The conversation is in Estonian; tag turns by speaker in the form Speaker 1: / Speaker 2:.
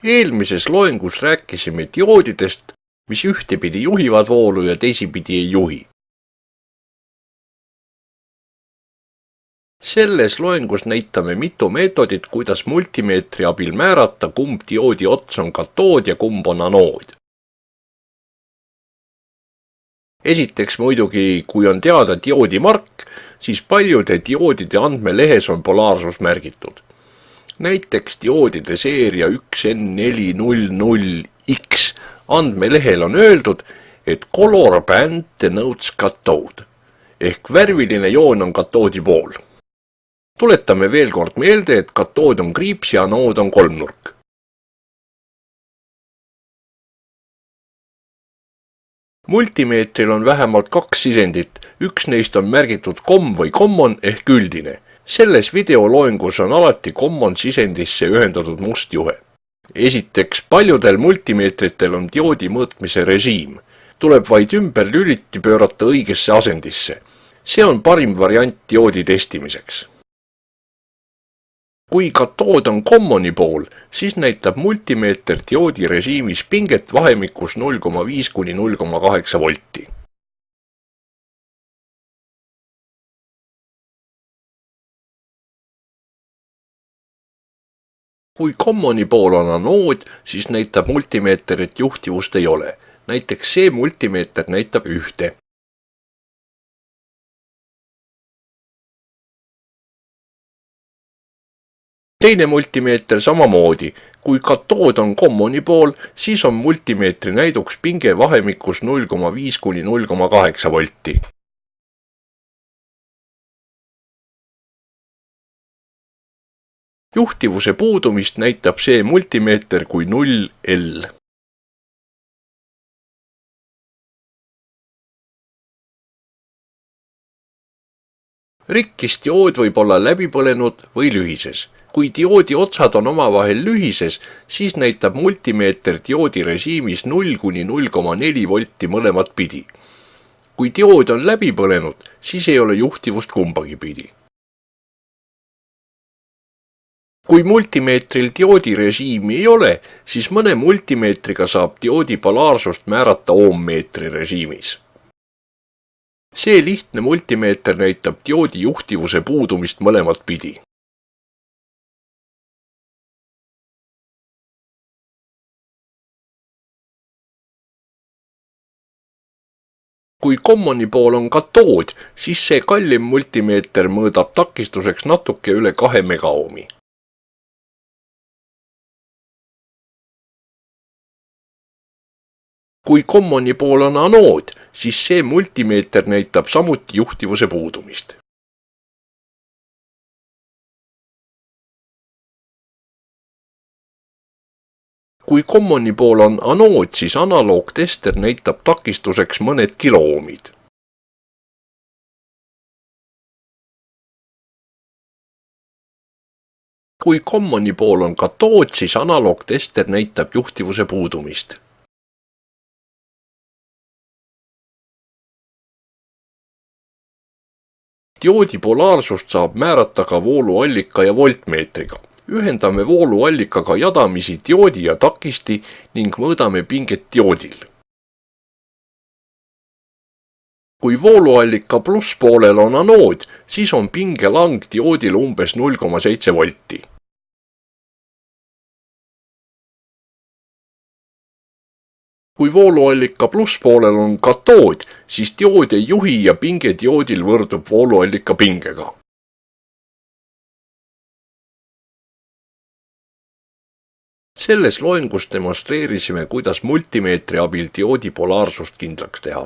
Speaker 1: Eelmises loengus rääkisime dioodidest, mis ühtepidi juhivad voolu ja teisipidi ei juhi. Selles loengus näitame mitu meetodit, kuidas multimeetri abil määrata, kumb dioodi ots on katood ja kumb on anood. Esiteks muidugi, kui on teada dioodi mark, siis paljude dioodide andmelehes on polaarsus märgitud. Näiteks dioodide seeria 1N400X andmelehel on öeldud, et color band denotes cathode ehk värviline joon on katoodi pool. Tuletame veel kord meelde, et katood on kriips ja anood on kolmnurk. Multimeetril on vähemalt kaks sisendit, üks neist on märgitud COM või common ehk üldine. Selles videoloengus on alati common sisendisse ühendatud must juhe. Esiteks, paljudel multimeetritel on dioodi mõõtmise režiim. Tuleb vaid ümber lüliti pöörata õigesse asendisse. See on parim variant dioodi testimiseks. Kui katood on commoni pool, siis näitab multimeeter dioodi režiimis pinget vahemikus 0,5 kuni 0,8 volti. Kui commoni pool on anood, siis näitab multimeeter, et juhtivust ei ole. Näiteks see multimeeter näitab 1. Teine multimeeter samamoodi. Kui katood on commoni pool, siis on multimeetri näiduks pinge vahemikus 0,5 kuni 0,8 volti. Juhtivuse puudumist näitab see multimeeter kui 0L. Rikkis diood võib olla läbipõlenud või lühises. Kui dioodi otsad on omavahel lühises, siis näitab multimeeter dioodi režiimis 0 kuni 0,4 volti mõlemat pidi. Kui diood on läbipõlenud, siis ei ole juhtivust kumbagi pidi. Kui multimeetril dioodi režiimi ei ole, siis mõne multimeetriga saab dioodi polaarsust määrata ohmmeetri režiimis. See lihtne multimeeter näitab dioodi juhtivuse puudumist mõlemat pidi. Kui commoni pool on katood, siis see kallim multimeeter mõõdab takistuseks natuke üle 2 megaoomi. Kui commoni pool on anood, siis see multimeeter näitab samuti juhtivuse puudumist. Kui commoni pool on anood, siis analoogtester näitab takistuseks mõned kilooomid. Kui commoni pool on katood, siis analoogtester näitab juhtivuse puudumist. Dioodi polaarsust saab määrata ka vooluallika ja voltmeetriga. Ühendame vooluallikaga jadamisi dioodi ja takisti ning mõõdame pinget dioodil. Kui vooluallika plusspoolel on anood, siis on pinge lang dioodil umbes 0,7 volti. Kui vooluallika plusspoolel on katood, siis diood ei juhi ja pinge dioodil võrdub vooluallika pingega. Selles loengus demonstreerisime, kuidas multimeetri abil dioodi polaarsust kindlaks teha.